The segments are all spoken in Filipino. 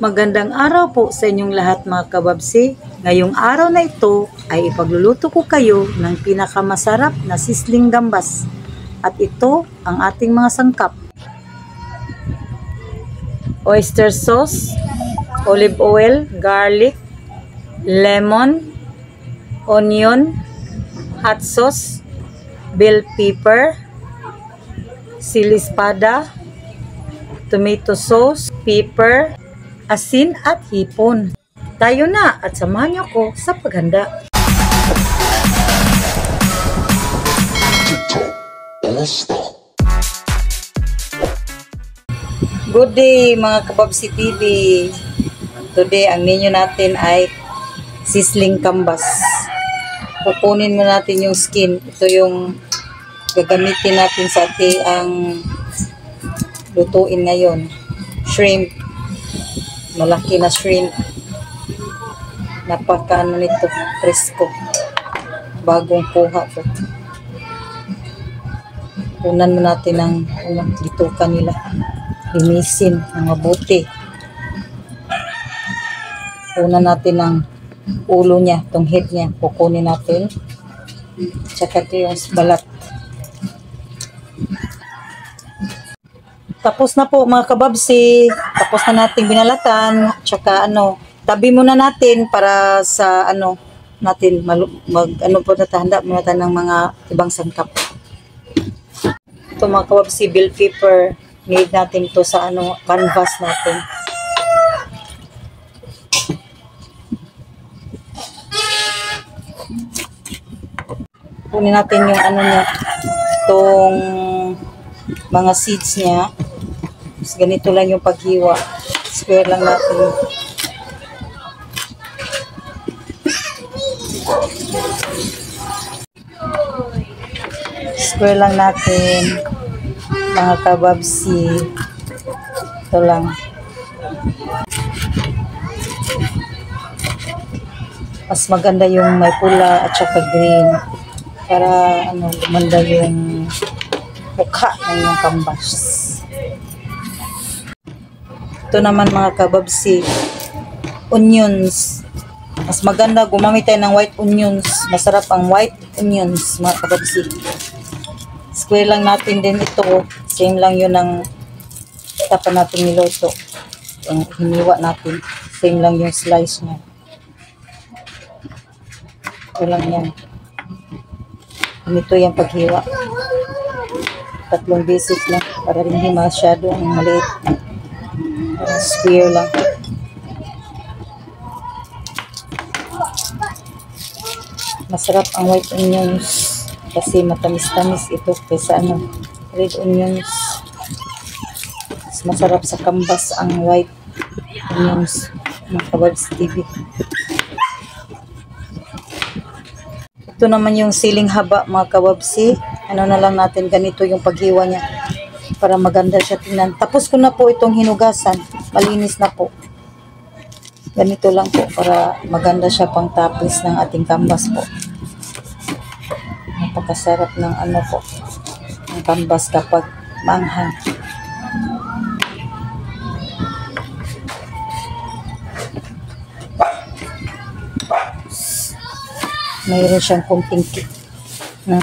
Magandang araw po sa inyong lahat mga kababsi. Ngayong araw na ito ay ipagluluto ko kayo ng pinakamasarap na sisling gambas. At ito ang ating mga sangkap. Oyster sauce, olive oil, garlic, lemon, onion, hot sauce, bell pepper, sili espada, tomato sauce, pepper, asin at hipon. Tayo na at samahan niyo ko sa paghanda. Good day mga Kababsi TV. Today ang menu natin ay sisling gambas. Kukunin mo natin yung skin. Ito yung gagamitin natin sa ating lutuin ngayon. Shrimp. Malaki na shrimp. Napaka nito, presko. Bagong kuha to. Kunan mo natin ang ditukan nila. Linisin ng mabuti. Kunan natin ang ulo niya, tong head niya. Kukunin natin. Tsaka ito yung balat. Tapos na po mga kababsi. Tapos na nating binalatan. Tsaka tabi muna natin para sa natin po natahanda muna tayo ng mga ibang sangkap. Ito mga kababsi, bell pepper. Need natin to sa canvas natin. Kunin natin yung niya, itong mga seeds niya. Mas ganito lang yung paghiwa. Square lang natin. Square lang natin. Mga kababsi. Ito lang. Mas maganda yung may pula at saka green. Para gumanda yung mukha ng yung gambas. Ito naman mga kababsi, onions. Mas maganda gumamit tayo ng white onions. Masarap ang white onions mga kababsi. Square lang natin din ito. Same lang yun ang tapan natin niluto. Yung hiniwa natin. Same lang yung slice niya. Ito lang yan. Ganito yung paghiwa. 3 beses lang para rin hindi masyado ang maliit. Square lang. Masarap ang white onions kasi matamis-tamis ito kaysa red onions. Mas masarap sa kambas ang white onions ng Kababsi TV. Ito naman yung siling haba mga kababsi. Na lang natin, ganito yung paghiwa niya para maganda siya tingnan. Tapos ko na po itong hinugasan. Malinis na po. Ganito lang po para maganda siya pang tapis ng ating canvas po. Napakasarap ng po, ng canvas kapag maanghang. Mayroon siyang kunting na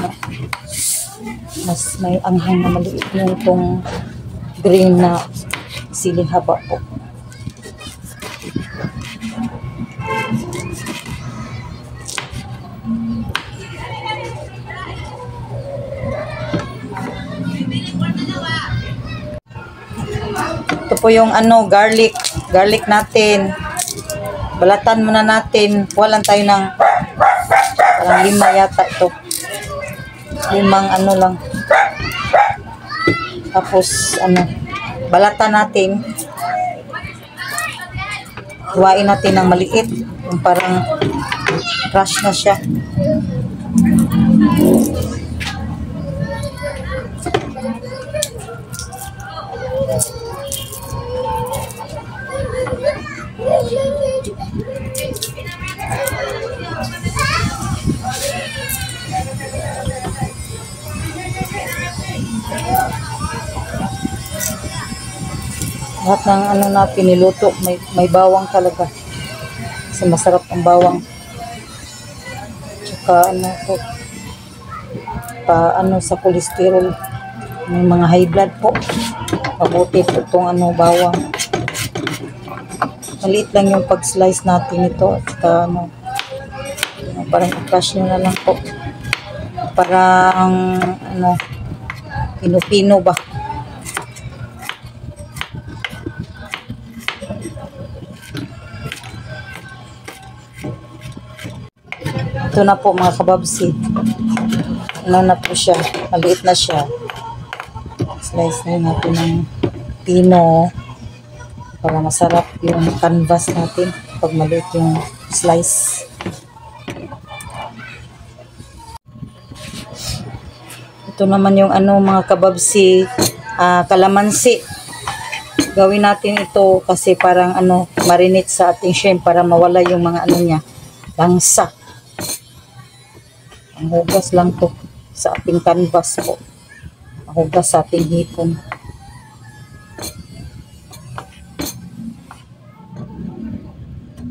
mas may anghang na maliit yung itong green na siling haba po. Ito po yung garlic natin. Balatan muna natin. Walan tayo ng parang 5 yata ito. 5 lang. Tapos balatan natin. Hiwain natin ng maliit. Yung parang crush na siya. Lahat ng ano natin niluto, may bawang talaga. Kasi masarap ang bawang. Tsaka ano po, ano sa cholesterol. May mga high blood po. Mabuti po itong ano, bawang. Maliit lang yung pag-slice natin ito. At saka ano, parang i-crush nyo na lang po. Parang ano, pino-pino ba? Ito na po mga kababsi. Ano na po siya. Maliit na siya. Slice na natin ng pino para masarap yung canvas natin pag maliit yung slice. Ito naman yung ano mga kababsi, kalamansi. Gawin natin ito kasi parang ano, marinate sa ating shrimp para mawala yung mga ano niya, langsa. Ang hugas lang to sa ating canvas po. Ang hugas sa ating hipon.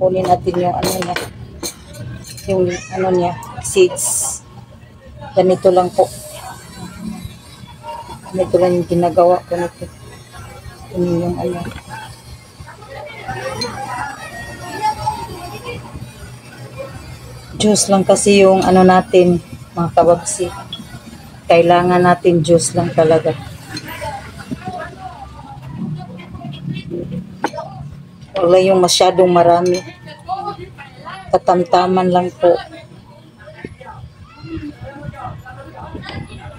Kunin natin yung ano niya. Yung ano niya, seeds. Ganito lang po. Ganito lang yung ginagawa ko nito. Kunin yung ano. Juice lang kasi yung ano natin, mga kababsi. Kailangan natin juice lang talaga. Wala yung masyadong marami. Katamtaman lang po.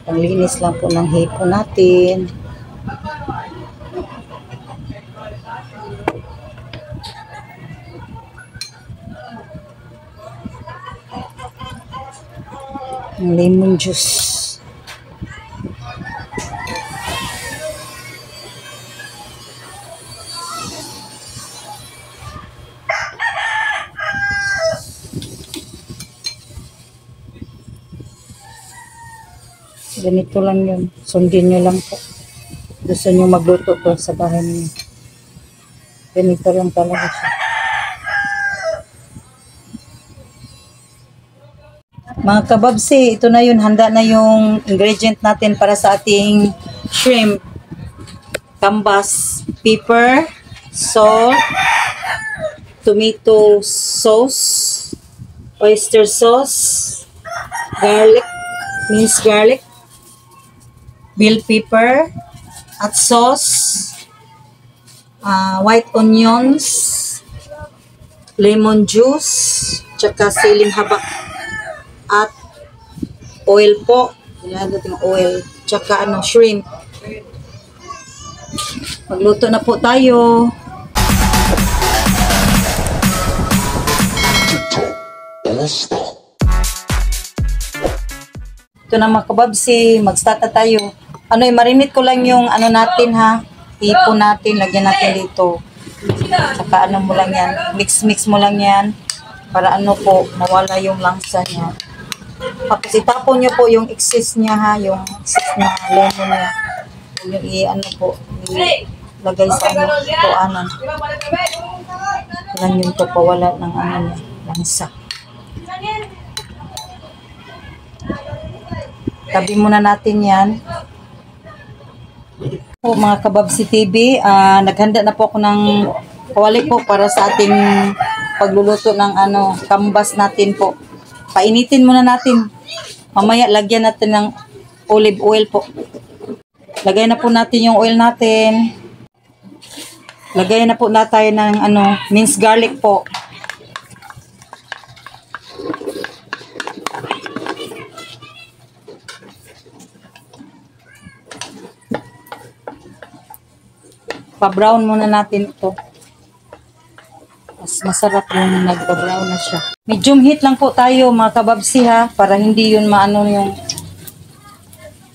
Panglinis lang po ng hipon natin. Lemon juice. Ganito lang yun. Sundin nyo lang po. Gusto nyo magluto po sa bahay niyo. Ganito lang talaga siya. Mga kababsi, ito na yun. Handa na yung ingredient natin para sa ating shrimp. Kambas, pepper, salt, tomato sauce, oyster sauce, garlic, minced garlic, bell pepper, at sauce, white onions, lemon juice, tsaka siling haba. At oil po. Ilagay natin oil. Tsaka ano, shrimp. Magluto na po tayo. Ito na mga kababsi. Mag-start na tayo. Ano, marinate ko lang yung ano natin ha. Ipon natin. Lagyan natin dito. Tsaka ano mo lang yan. Mix mo lang yan. Para ano po, mawala yung langsa niya. Tapos itapon nyo po yung excess niya ha, yung excess na lemon niya. Yung i-ano po, ilagay sa ano, tuanan. Lang yung to pawala ng ano niya, langsa. Tabi muna natin yan. Po mga Kababsi TV, naghanda na po ako ng kawali po para sa ating pagluluto ng ano, kambas natin po. Painitin muna natin. Mamaya lagyan natin ng olive oil po. Lagay na po natin yung oil natin. Lagay na po natin ng ano, minced garlic po. Pa-brown muna natin ito. Mas masarap yung nagpa-brown na siya. Medium heat lang po tayo mga kababsi ha, para hindi yun maano yung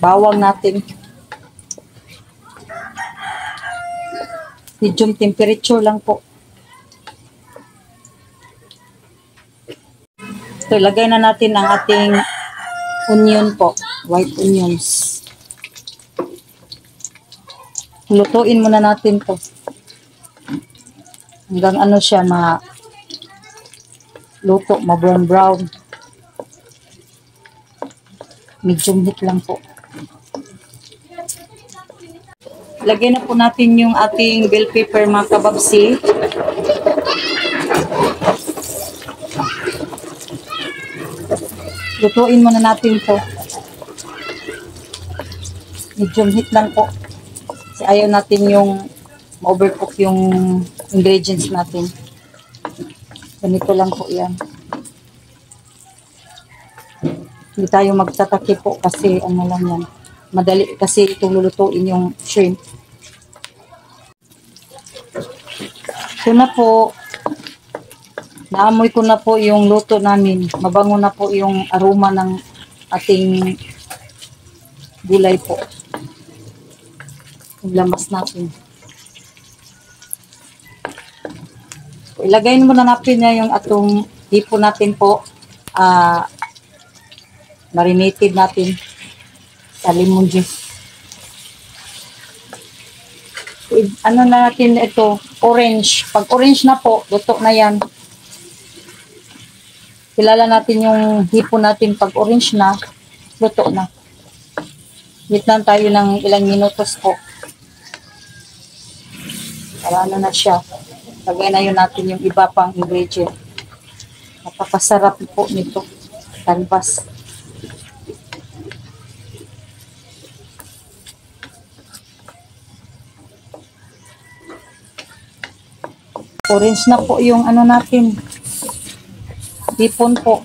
bawang natin. Medium temperature lang po. So, ilagay na natin ang ating onion po, white onions. Lutuin muna natin to. Hanggang ano siya luto, ma-brown brown. Medium heat lang po. Lagyan na po natin yung ating bell pepper mga kababsi. Lutuin muna natin to. Medium heat lang po. Kasi ayaw natin yung ma-overcook yung ingredients natin. Ganito lang po yan. Hindi tayo magtataki po kasi ano lang yan. Madali kasi itong lulutuin yung shrimp. Ito na po. Naamoy ko na po yung luto namin. Mabango na po yung aroma ng ating gulay po. Ilamas natin. Ilagay muna natin niya yung atong hipo natin po. Marinated natin sa lemon juice. Ano na natin ito? Orange. Pag orange na po, luto na yan. Kilala natin yung hipo natin. Pag orange na, luto na. Wait lang tayo ng ilang minutos po. Para ano na siya. Lagay na yun natin yung iba pang ingredient. Napakasarap po nito. Canvas. Orange na po yung ano natin. Hipon po.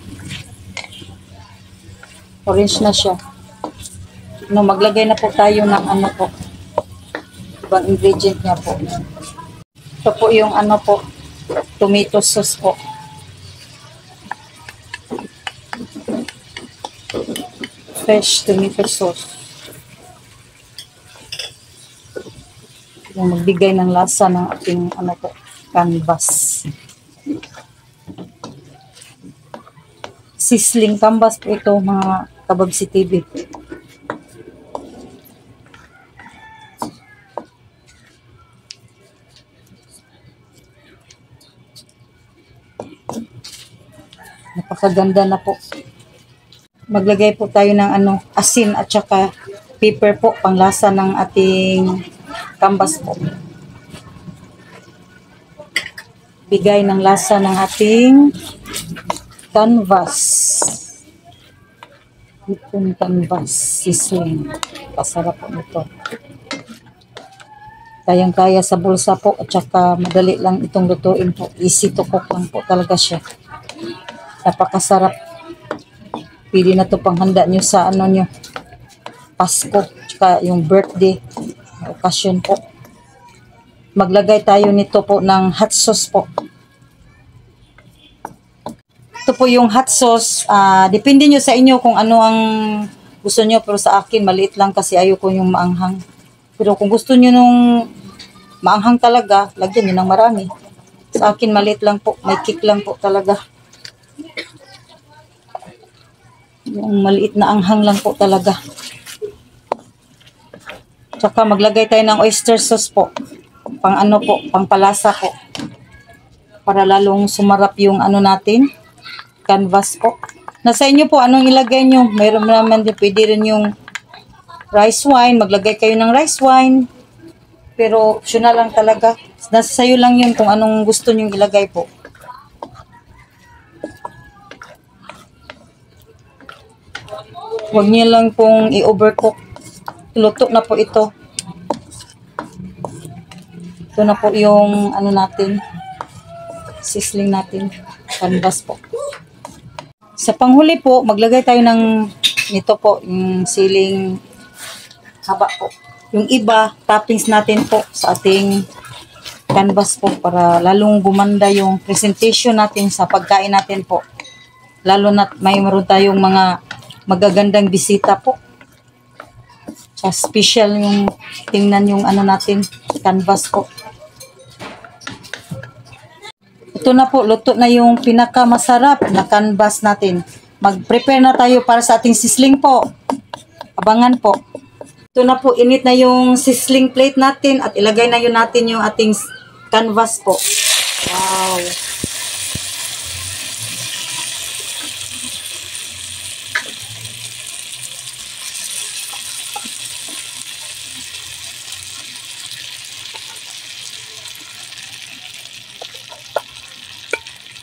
Orange na siya. No, maglagay na po tayo ng ano po. Ibang ingredient niya po. Ito po yung ano po. Tomato sauce po. Fresh tomato sauce. Yung magbigay ng lasa ng ating ano po. Canvas. Sizzling canvas po ito mga kababsi TV. Napakaganda na po. Maglagay po tayo ng ano, asin at saka pepper po panglasa ng ating canvas po. Bigay ng lasa ng ating canvas. Itong canvas sizzling. Pasarap po nito. Kayang-kaya sa bulsa po at saka madali lang itong lutuin po. Easy to cook lang po talaga siya. Napakasarap. Pwede na to panghanda nyo sa ano nyo. Pasko. Tsaka yung birthday. Occasion po. Maglagay tayo nito po ng hot sauce po. Ito po yung hot sauce. Depende nyo sa inyo kung ano ang gusto nyo. Pero sa akin, maliit lang kasi ayoko yung maanghang. Pero kung gusto nyo nung maanghang talaga, lagyan nyo ng marami. Sa akin, maliit lang po. May kick lang po talaga. Yung maliit na anghang lang po talaga. Tsaka maglagay tayo ng oyster sauce po. Pang ano po, pang palasa po. Para lalong sumarap yung ano natin, canvas po. Nasa inyo po, anong ilagay nyo? Mayroon naman din, pwede rin yung rice wine. Maglagay kayo ng rice wine. Pero, optional lang talaga. Nasa sayo lang yun kung anong gusto nyo ilagay po. Huwag nyo lang pong i-overcook. Luto na po ito. Ito na po yung ano natin. Sizzling natin. Canvas po. Sa panghuli po, maglagay tayo ng nito po, yung siling haba po. Yung iba, toppings natin po sa ating canvas po para lalong gumanda yung presentation natin sa pagkain natin po. Lalo na may meron tayong mga magagandang bisita po. Sa special yung tingnan yung ano natin, canvas po. Ito na po, luto na yung pinakamasarap na canvas natin. Mag-prepare na tayo para sa ating sizzling po. Abangan po. Ito na po, init na yung sizzling plate natin at ilagay na yun natin yung ating canvas po. Wow.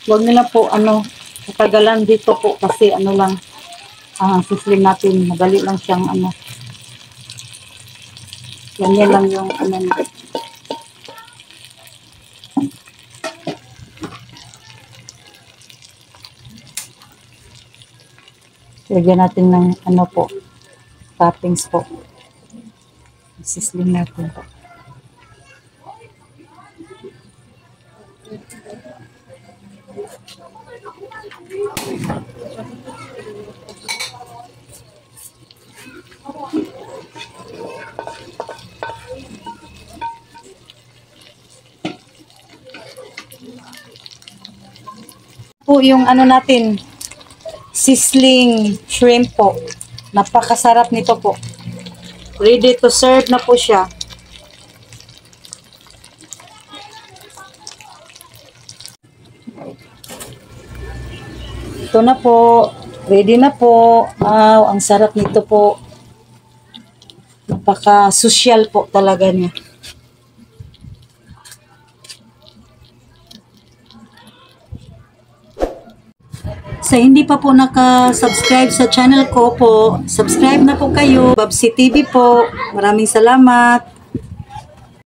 Huwag nila po katagalan dito po kasi lang sisling natin, madali lang siyang ganyan lang yung lagyan natin ng po, toppings po. Sisling natin po. Po yung natin, sisling shrimp po. Napakasarap nito po. Ready to serve na po siya. Ito na po. Ready na po. Wow, ang sarap nito po. Napaka-social po talaga niya. Sa hindi pa po naka-subscribe sa channel ko po, subscribe na po kayo. Babsi TV po. Maraming salamat.